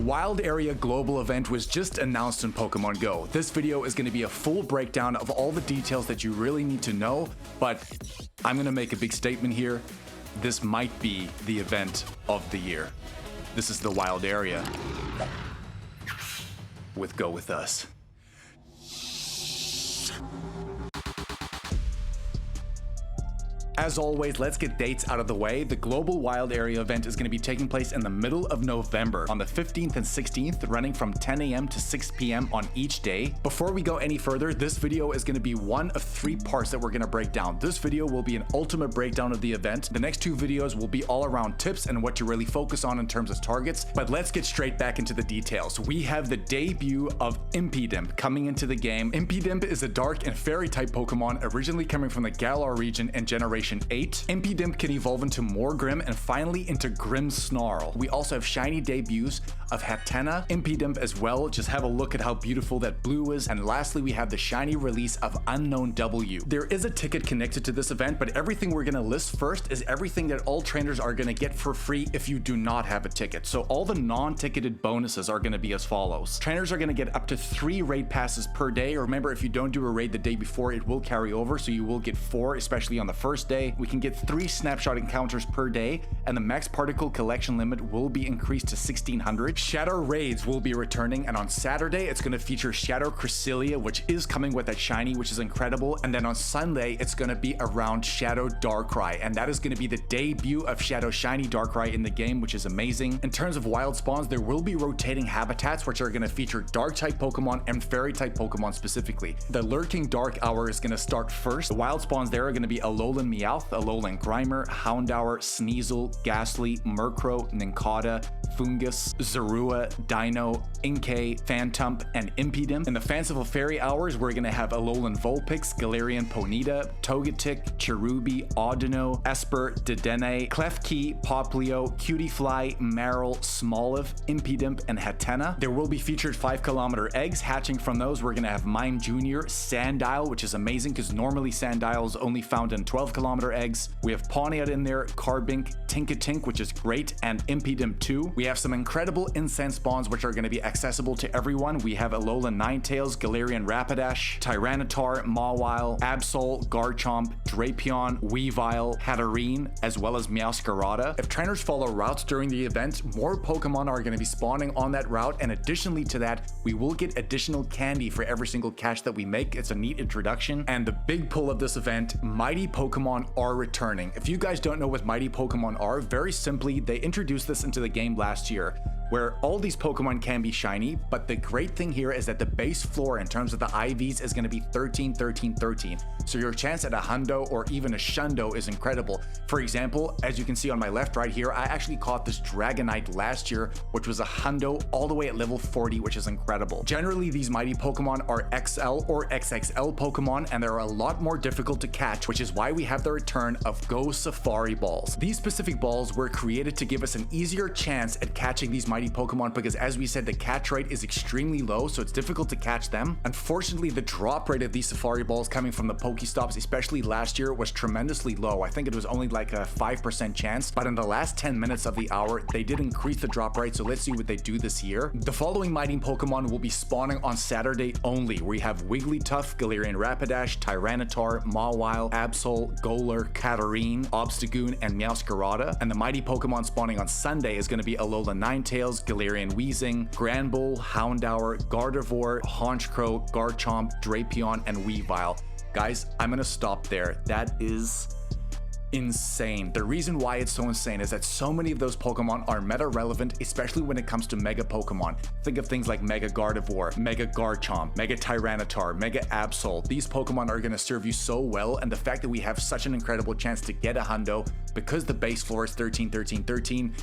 Wild Area Global event was just announced in Pokemon Go. This video is going to be a full breakdown of all the details that you really need to know, but I'm going to make a big statement here. This might be the event of the year. This is the Wild Area with Go With Us. As always, let's get dates out of the way. The Global Wild Area event is going to be taking place in the middle of November on the 15th and 16th, running from 10 a.m. to 6 p.m. on each day. Before we go any further, this video is going to be one of 3 parts that we're going to break down. This video will be an ultimate breakdown of the event. The next 2 videos will be all around tips and what to really focus on in terms of targets. But let's get straight back into the details. We have the debut of Impidimp coming into the game. Impidimp is a dark and fairy type Pokemon originally coming from the Galar region and Generation 8. Impidimp can evolve into Morgrem and finally into Grimmsnarl. We also have shiny debuts of Hatenna, Impidimp as well. Just have a look at how beautiful that blue is. And lastly, we have the shiny release of Unknown W. There is a ticket connected to this event, but everything we're going to list first is everything that all trainers are going to get for free if you do not have a ticket. So all the non-ticketed bonuses are going to be as follows. Trainers are going to get up to 3 raid passes per day. Remember, if you don't do a raid the day before, it will carry over, so you will get 4, especially on the first day. We can get 3 snapshot encounters per day, and the max particle collection limit will be increased to 1600. Shadow raids will be returning, and on Saturday it's going to feature Shadow Cresselia, which is coming with that shiny, which is incredible. And then on Sunday it's going to be around Shadow Darkrai, and that is going to be the debut of Shadow Shiny Darkrai in the game, which is amazing. In terms of wild spawns, there will be rotating habitats which are going to feature dark type Pokemon and fairy type Pokemon specifically. The Lurking Dark Hour is going to start first. The wild spawns there are going to be Alolan Meowth, Alolan Grimer, Houndour, Sneasel, Ghastly, Murkrow, Nincada, Fungus, Zorua, Dino, Inkay, Phantump, and Impidimp. In the Fanciful Fairy Hours, we're going to have Alolan Vulpix, Galarian Ponyta, Togetic, Cherubi, Audino, Esper, Dedenne, Klefki, Poplio, Cutiefly, Marill, Smoliv, Impidimp, and Hatenna. There will be featured 5-kilometer eggs. Hatching from those, we're going to have Mime Jr., Sandile, which is amazing because normally Sandile is only found in 12-kilometer eggs. We have Pawniard in there, Carbink, Tinkatink, which is great, and Impidimp 2. We have some incredible incense spawns which are going to be accessible to everyone. We have Alolan Ninetales, Galarian Rapidash, Tyranitar, Mawile, Absol, Garchomp, Drapion, Weavile, Hatterene, as well as Meowscarada. If trainers follow routes during the event, more Pokemon are going to be spawning on that route, and additionally to that, we will get additional candy for every single catch that we make. It's a neat introduction. And the big pull of this event, Mighty Pokemon are returning. If you guys don't know what Mighty Pokemon are, very simply, they introduced this into the game last year, where all these Pokemon can be shiny, but the great thing here is that the base floor in terms of the IVs is going to be 13, 13, 13. So your chance at a Hundo or even a Shundo is incredible. For example, as you can see on my left right here, I actually caught this Dragonite last year, which was a Hundo all the way at level 40, which is incredible. Generally, these Mighty Pokemon are XL or XXL Pokemon, and they're a lot more difficult to catch, which is why we have the return of GO Safari Balls. These specific balls were created to give us an easier chance at catching these Mighty Pokemon because, as we said, the catch rate is extremely low, so it's difficult to catch them. Unfortunately, the drop rate of these Safari Balls coming from the Pokestops, especially last year, was tremendously low. I think it was only like a 5% chance, but in the last 10 minutes of the hour, they did increase the drop rate, so let's see what they do this year. The following Mighty Pokemon will be spawning on Saturday only. We have Wigglytuff, Galarian Rapidash, Tyranitar, Mawile, Absol, Golurk, Hatterene, Obstagoon, and Meowscarada. And the Mighty Pokemon spawning on Sunday is going to be Alolan Ninetales, Galarian Weezing, Granbull, Houndour, Gardevoir, Honchkrow, Garchomp, Drapion, and Weavile. Guys, I'm going to stop there. That is insane. The reason why it's so insane is that so many of those Pokemon are meta relevant, especially when it comes to Mega Pokemon. Think of things like Mega Gardevoir, Mega Garchomp, Mega Tyranitar, Mega Absol. These Pokemon are going to serve you so well, and the fact that we have such an incredible chance to get a Hundo because the base floor is 13, 13, 13,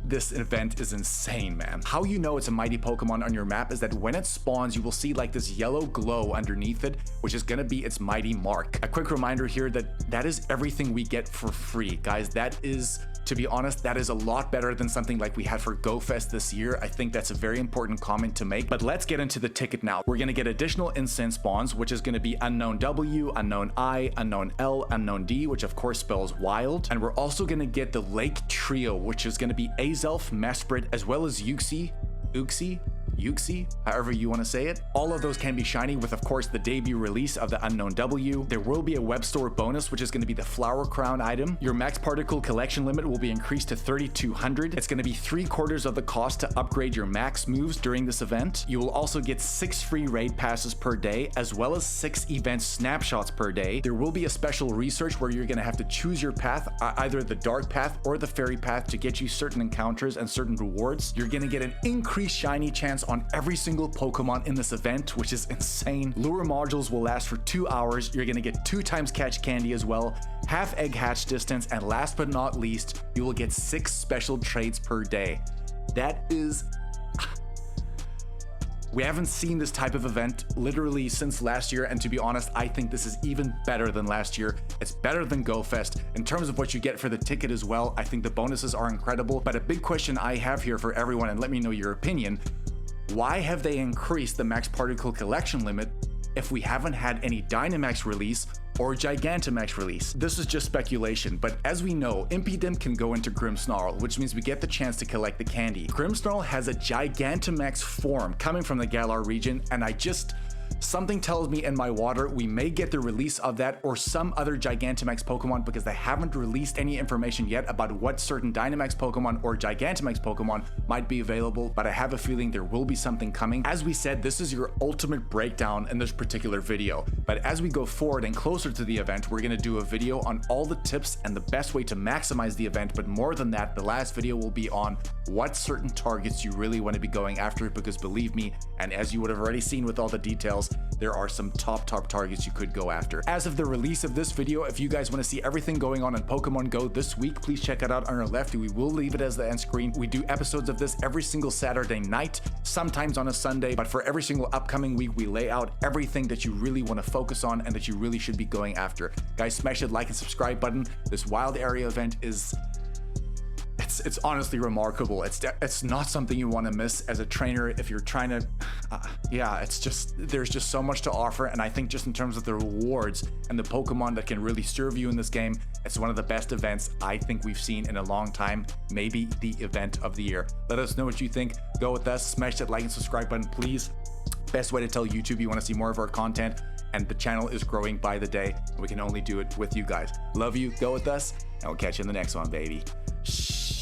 this event is insane, man. How you know it's a Mighty Pokemon on your map is that when it spawns, you will see like this yellow glow underneath it, which is gonna be its mighty mark. A quick reminder here that that is everything we get for free. Guys, that is, to be honest, that is a lot better than something like we had for GoFest this year. I think that's a very important comment to make, but let's get into the ticket now. We're gonna get additional incense spawns, which is gonna be Unknown W, Unknown I, Unknown L, Unknown D, which of course spells wild. And we're also gonna get the Lake Trio, which is gonna be a Azelf, Mesprit, as well as Uxie, however you want to say it. All of those can be shiny with, of course, the debut release of the Unknown W. There will be a web store bonus, which is going to be the Flower Crown item. Your max particle collection limit will be increased to 3,200. It's going to be 3/4 of the cost to upgrade your max moves during this event. You will also get 6 free raid passes per day, as well as 6 event snapshots per day. There will be a special research where you're going to have to choose your path, either the dark path or the fairy path, to get you certain encounters and certain rewards. You're going to get an increased shiny chance on every single Pokemon in this event, which is insane. Lure modules will last for 2 hours. You're gonna get 2 times catch candy as well, half egg hatch distance, and last but not least, you will get 6 special trades per day. That is... We haven't seen this type of event literally since last year, and to be honest, I think this is even better than last year. It's better than Go Fest. In terms of what you get for the ticket as well, I think the bonuses are incredible, but a big question I have here for everyone, and let me know your opinion: why have they increased the max particle collection limit if we haven't had any Dynamax release or Gigantamax release? This is just speculation, but as we know, Impidimp can go into Grimmsnarl, which means we get the chance to collect the candy. Grimmsnarl has a Gigantamax form coming from the Galar region, and something tells me in my water we may get the release of that or some other Gigantamax Pokemon, because they haven't released any information yet about what certain Dynamax Pokemon or Gigantamax Pokemon might be available, but I have a feeling there will be something coming. As we said, this is your ultimate breakdown in this particular video, but as we go forward and closer to the event, we're going to do a video on all the tips and the best way to maximize the event. But more than that, the last video will be on what certain targets you really want to be going after, because believe me, and as you would have already seen with all the details, there are some top targets you could go after. As of the release of this video, if you guys want to see everything going on in Pokemon Go this week, please check it out on our left. We will leave it as the end screen. We do episodes of this every single Saturday night, sometimes on a Sunday, but for every single upcoming week, we lay out everything that you really want to focus on and that you really should be going after. Guys, smash that like and subscribe button. This wild area event is... It's honestly remarkable. It's not something you want to miss as a trainer if you're trying to, there's just so much to offer. And I think just in terms of the rewards and the Pokemon that can really serve you in this game, it's one of the best events I think we've seen in a long time, maybe the event of the year. Let us know what you think. Go with us, smash that like and subscribe button, please. Best way to tell YouTube you want to see more of our content, and the channel is growing by the day, and we can only do it with you guys. Love you, go with us, and we'll catch you in the next one, baby. Shh.